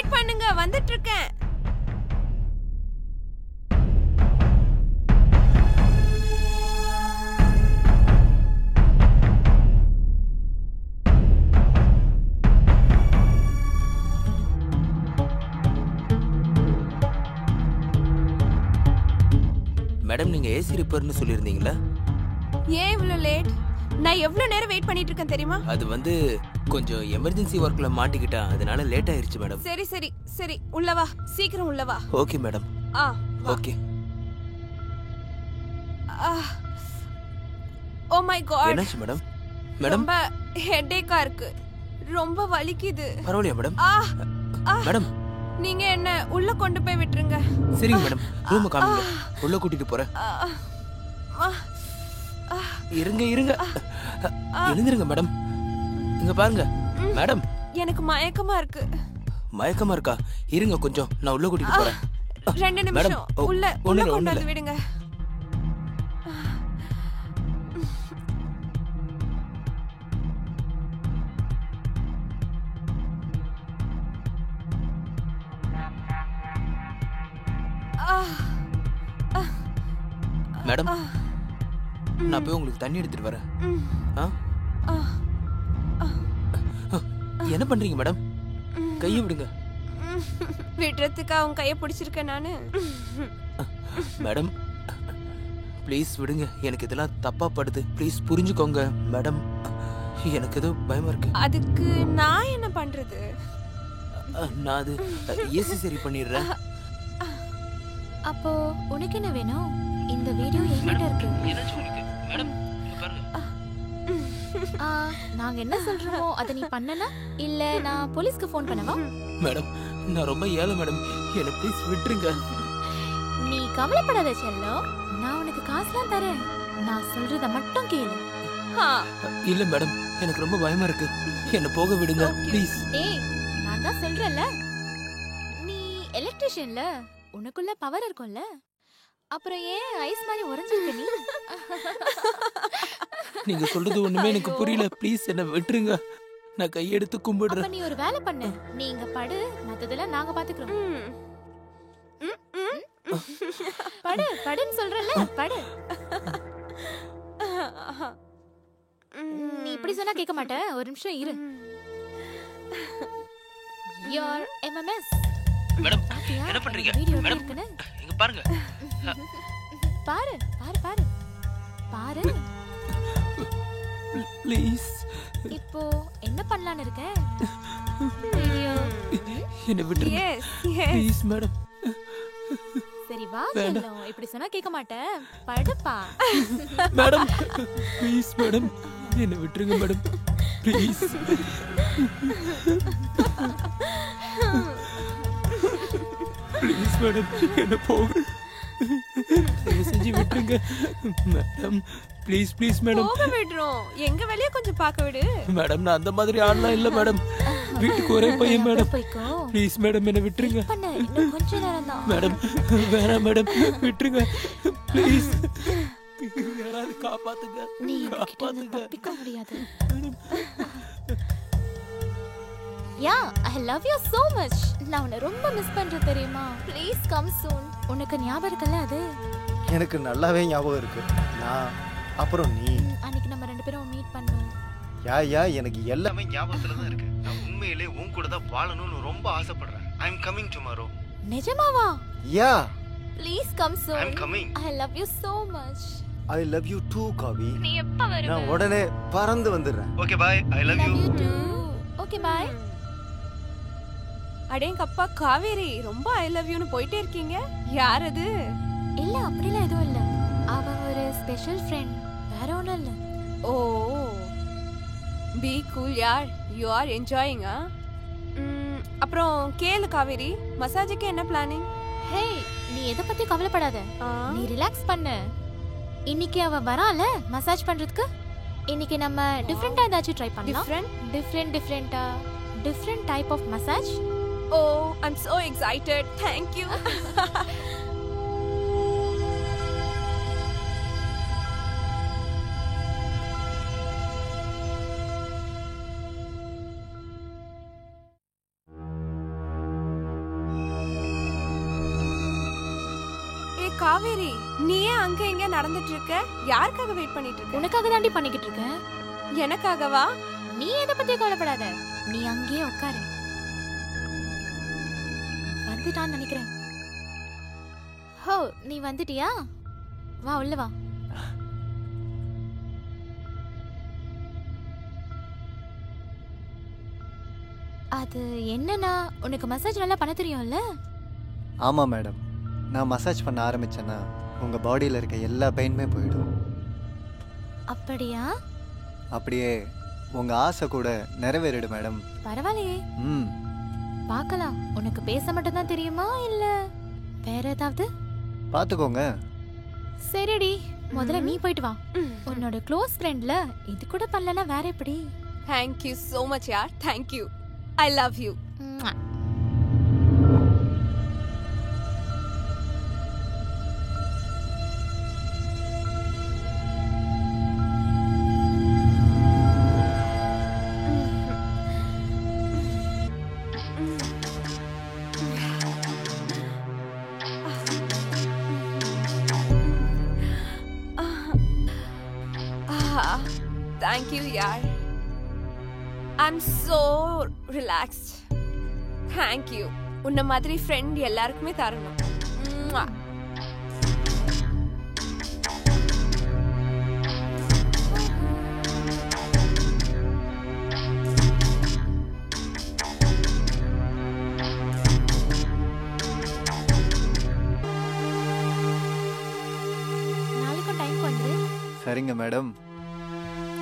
Wait பண்ணுங்க, வந்துட்டு இருக்கேன். மேடம், நீங்க ஏசி ரிப்பேர்னு சொல்லியிருந்தீங்களா? ஏன் இவ்வளவு லேட்? நான் எவ்வளவு நேரம் வெயிட் பண்ணிட்டு இருக்கேன் தெரியுமா? அது வந்து கொஞ்சம் எமர்ஜென்சி ஒர்க்ல மாட்டிக்கிட்டேன், அதனால லேட் ஆயிருச்சு மேடம். சரி சரி சரி, உள்ள வா, சீக்கிரம் உள்ள வா. Okay madam. Okay. Oh my God. என்னாச்சு மேடம்? மேடம், ரொம்ப ஹெட்டேக்கா இருக்கு, ரொம்ப வலிக்குது. பரவாயில்லையா மேடம்? மேடம், நீங்க என்ன உள்ள கொண்டு போய் விட்டுருங்க. சரிங்க மேடம், ரூம் காமிங்க, உள்ள கூட்டிட்டு போறேன். இருங்க இருங்க, எழுந்திருங்க மேடம். இங்க பாருங்க மேடம். எனக்கு மயக்கமா இருக்கு. மயக்கமா இருக்கா? இருங்க கொஞ்சம், நான் உள்ள கூட்டிட்டு போறேன். 2 நிமிஷம். உள்ள கொண்டு வந்து விடுங்க. மேடம், நான் போய் உங்களுக்கு தண்ணி எடுத்துட்டு வரேன். என்ன பண்றீங்க மேடம்? கையை விடுங்க. விடுறதுக்கு அவங்க கையை பிடிச்சிருக்கேன் நானு. மேடம் ப்ளீஸ் விடுங்க, எனக்கு இதெல்லாம் தப்பா படுது, ப்ளீஸ் புரிஞ்சுக்கோங்க மேடம். எனக்கு ஏதோ பயமா இருக்கு. அதுக்கு நான் என்ன பண்றது? நான் அது ஏசி சரி பண்ணிடுறேன். அப்போ உனக்கு என்ன வேணும்? இந்த வீடியோ என்கிட்ட இருக்கு. மேடம் பாருங்க. நாங்க என்ன சொல்றோமோ அதை நீ பண்ணனா இல்ல நான் போலீஸ்க்கு ஃபோன் பண்ணவா? மேடம், நான் ரொம்ப ஏழை மேடம், என்ன ப்ளீஸ் விட்டுருங்க. நீ கவலைப்படாத செல்லம், நான் உனக்கு காசுலாம் தரேன். நான் சொல்றத மட்டும் கேளு. இல்ல மேடம், எனக்கு ரொம்ப பயமா இருக்கு, என்ன போக விடுங்க ப்ளீஸ். ஏய், நான் தான் சொல்றேன்ல, நீ எலக்ட்ரிஷியன்ல, உனக்குள்ள பவர் இருக்கும்ல, அப்புறம் ஏன் ஐஸ் மாதிரி உறைஞ்சிருக்க நீ? நீங்க சொல்றது ஒண்ணுமே எனக்கு புரியல, ப்ளீஸ் என்ன விட்டுருங்க, நான் கையெடுத்து கும்பிடுறேன். அப்ப நீ ஒரு வேலை பண்ணு, நீ இங்க படு, மத்ததெல்லாம் நாங்க பாத்துக்கிறோம். படு படுன்னு சொல்றல, படு. நீ இப்படி சொன்னா கேட்க மாட்டே, ஒரு நிமிஷம் இரு. Your MMS. மேடம், என்ன பண்றீங்க? மேடம், இங்க பாருங்க. பாரு பாரு பாரு பாரு. ப்ளீஸ். இப்போ என்ன பண்ணலாம்னு இருக்க? வீடியோ. என்ன விட்டுருங்க ப்ளீஸ் மேடம். சரி வா செல்லம், இப்படி சொன்னா கேட்க மாட்டேன், படுப்பா. மேடம் ப்ளீஸ் மேடம், என்ன விட்டுருங்க மேடம் ப்ளீஸ். ப்ளீஸ் மேடம், என்ன போக செஞ்சு விட்டுருங்க மேடம், ப்ளீஸ் ப்ளீஸ் மேடம். போக விடுறோம், எங்க வேலைய கொஞ்சம் பார்க்க விடு. மேடம், நான் அந்த மாதிரி ஆளலாம் இல்ல மேடம், வீட்டுக்கு ஒரே பையன் மேடம், ப்ளீஸ் மேடம் என்ன விட்டுருங்க. இன்னும் கொஞ்ச நேரம் தான் மேடம், வேணாம் மேடம், விட்டுருங்க ப்ளீஸ். யாராவது காப்பாத்துங்க, நீ காப்பாத்துங்க. தப்பிக்க முடியாது. யா, I love you so much. நான் உன்னை ரொம்ப மிஸ் பண்றேன் தெரியுமா? Please come soon. உனக்கு ஞாபகம் இருக்குல்ல அது? எனக்கு நல்லாவே ஞாபகம் இருக்கு. நான் அப்புறம் நீ அன்னைக்கு நம்ம ரெண்டு பேரும் மீட் பண்ணோம். யா எனக்கு எல்லாமே ஞாபகத்துல தான் இருக்கு. நான் உண்மையிலே உன் கூட தான் வாழணும்னு ரொம்ப ஆசைப்படுறேன். I am coming tomorrow. நிஜமாவா? யா. Please come soon. I am coming. I love you so much. I love you too, Kavi. நீ எப்ப வருவ? நான் உடனே பறந்து வந்துடுறேன். Okay, bye. I love you. Love you too. Okay, bye. அடேங்கப்பா காவேரி, ரொம்ப ஐ லவ் யூன்னு போயிட்டே இருக்கீங்க. யார் அது? இல்ல அப்படிலாம் எதுவும் இல்ல, அவ ஒரு ஸ்பெஷல் ஃப்ரெண்ட், வேற ஒண்ணும் இல்ல. ஓ, பி கூல் யார், யூ ஆர் என்ஜாயிங். அப்புறம் கேளு காவேரி, மசாஜுக்கு என்ன பிளானிங்? ஹே, நீ எதை பத்தி கவலைப்படாத, நீ ரிலாக்ஸ் பண்ணு. இன்னைக்கு அவ வரால மசாஜ் பண்றதுக்கு. இன்னைக்கு நம்ம டிஃபரெண்டா ஏதாச்சும் ட்ரை பண்ணலாம். Different type of massage. Oh, I'm so excited. Thank you. Kaveri, நீ ஏன் அங்க எங்க நடந்துட்டு இருக்க? யாருக்காக வெயிட் பண்ணிட்டு இருக்க? உனக்காக தாண்டி பண்ணிக்கிட்டு இருக்கேன். எனக்காகவா? நீ எதை பத்தி கவலைப்படாத, நீ அங்கேயே உட்காரு. வந்துட்டான்னு நினைக்கிறேன். ஹோ, நீ வந்துட்டியா? வா உள்ள வா. அது என்னன்னா, உனக்கு மசாஜ் நல்லா பண்ண தெரியும்ல? ஆமாம் மேடம், நான் மசாஜ் பண்ண ஆரம்பிச்சேன்னா உங்கள் பாடியில் இருக்க எல்லா பெயினுமே போயிடும். அப்படியா? அப்படியே உங்கள் ஆசை கூட நிறைவேறிடும் மேடம். பரவாயில்லையே. பார்க்கலாம். உனக்கு பேச மட்டும் தான் தெரியுமா இல்ல வேற ஏதாவது? பார்த்துக்கோங்க. சரிடி, முதல்ல நீ போயிட்டு வா. உன்னோட க்ளோஸ் ஃப்ரெண்ட்ல இது கூட பண்ணலனா வேற எப்படி? Thank you so much yaar. Thank you. I love you. Thank you yaar. I'm so relaxed. Thank you. உன்ன மாதிரி ஃப்ரெண்ட் எல்லாருக்குமே தரணும். நாளைக்கு டைம் வந்து. சரிங்க மேடம்,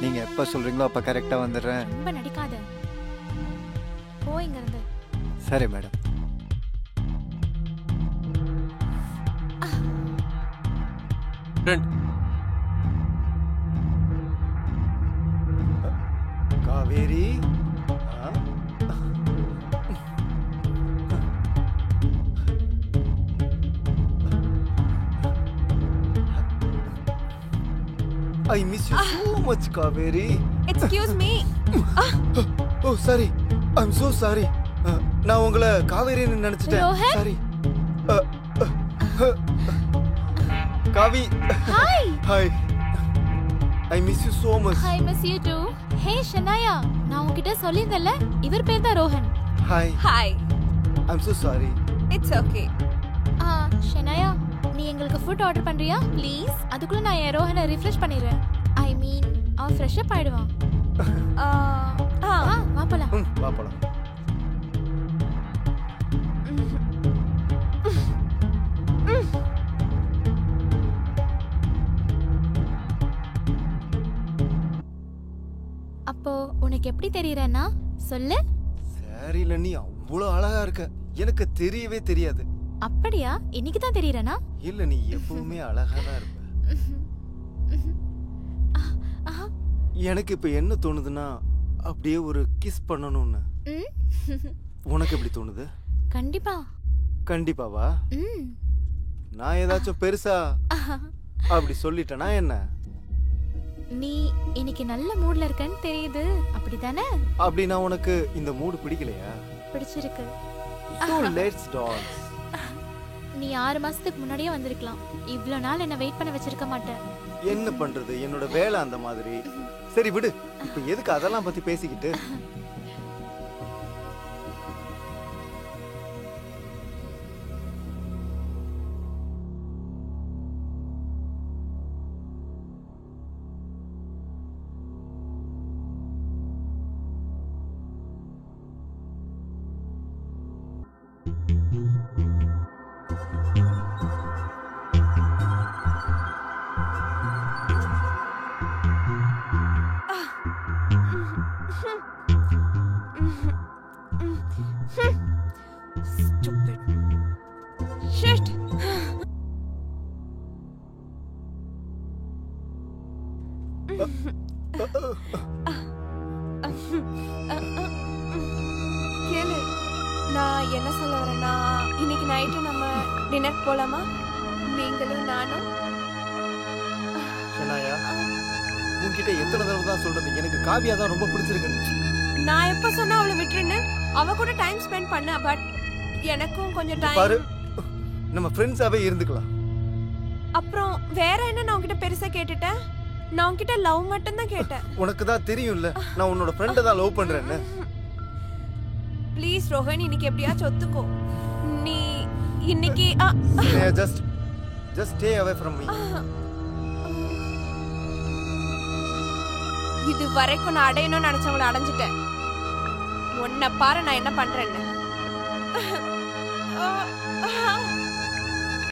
நீங்கள் எப்போ சொல்கிறீங்களோ அப்போ கரெக்டாக வந்துடுறேன். ரொம்ப நடிக்காத, போ இங்க இருந்து. சரி madam. Kaveri, I miss you so much, Kaveri. Excuse me. Oh, sorry. I'm so sorry. நான் உங்களை காவேரின்னு நினைச்சிட்டேன். Sorry. காவி. Hi. Hi. I miss you so much. I miss you too. Hey Shanaya, நான் உன்கிட்ட சொல்லிருந்தல, இவர் பேர் தான் Rohan. Hi. Hi. I'm so sorry. It's okay. Shanaya, நீ எங்களுக்கு ஃபுட் ஆர்டர் பண்றியா ப்ளீஸ்? அதுக்குள்ள நான் என் ரோஹனை ரிஃப்ரெஷ் பண்ணிடுறேன். ஐ மீன் அவன் ஃப்ரெஷ் அப் ஆயிடுவான். வா போலாம். வா போலாம். அப்போ உனக்கு எப்படி தெரியறேன்னா சொல்லு. சரில நீ அவ்வளவு அழகா இருக்க, எனக்கு தெரியவே தெரியாது. அப்படியா? இன்னைக்கு தான் தெரியறேனா? இல்ல, நீ எப்பவுமே அழகா தான் இருப்ப. எனக்கு இப்ப என்ன தோணுதுன்னா, அப்படியே ஒரு கிஸ் பண்ணணும்னு. உனக்கு எப்படி தோணுது? கண்டிப்பா. கண்டிப்பாவா? நான் ஏதாச்சும் பெருசா அப்படி சொல்லிட்டேனா என்ன? நீ இன்னைக்கு நல்ல மூட்ல இருக்கன்னு தெரியுது, அப்படிதானே? அப்படின்னா உனக்கு இந்த மூடு பிடிக்கலையா? பிடிச்சிருக்கு. So let's dance. நீ 6 மாசத்துக்கு முன்னாடியே வந்திருக்கலாம். இவ்ளோ நாள் என்ன வெயிட் பண்ண வச்சிருக்க மாட்டேன். என்ன பண்றது, என்னோட வேலை அந்த மாதிரி. சரி விடு, இப்ப எதுக்கு அதெல்லாம் பத்தி பேசிக்கிட்டு? Stupid. Shit. கேளு, நான் என்ன சொல்ல வரேன்னா, இன்னைக்கு நைட்டு நம்ம டின்னர் போலாமா? நீங்களும் நானும். ஷனாயா, உன்கிட்ட எத்தனை தடவை தான் சொல்றது, எனக்கு காவியா தான் ரொம்ப பிடிச்சிருக்கு. நான் எப்ப சொன்னா அவளை விட்டுருன்னு? அவ கூட டைம் ஸ்பெண்ட் பண்ண, பட் எனக்கும் கொஞ்சம் டைம். பாரு, நம்ம ஃப்ரெண்ட்ஸாவே இருந்துக்கலாம். அப்புறம் வேற என்ன நான் உன்கிட்ட பெருசா கேட்டுட்டேன்? நான் உன்கிட்ட லவ் மட்டும் தான் கேட்டேன். உனக்கு தான் தெரியும்ல நான் உன்னோட ஃப்ரெண்டை தான் லவ் பண்றேன்னு. ப்ளீஸ் ரோஹன், இன்னைக்கு எப்படியாச்சும் ஒத்துக்கோ. நீ இன்னைக்கு just stay away from me. இது வரைக்கும் நான் அடையணும்னு நினைச்சவங்கள அடைஞ்சிட்டேன். உன்னை பாரு நான் என்ன பண்றேன்னு.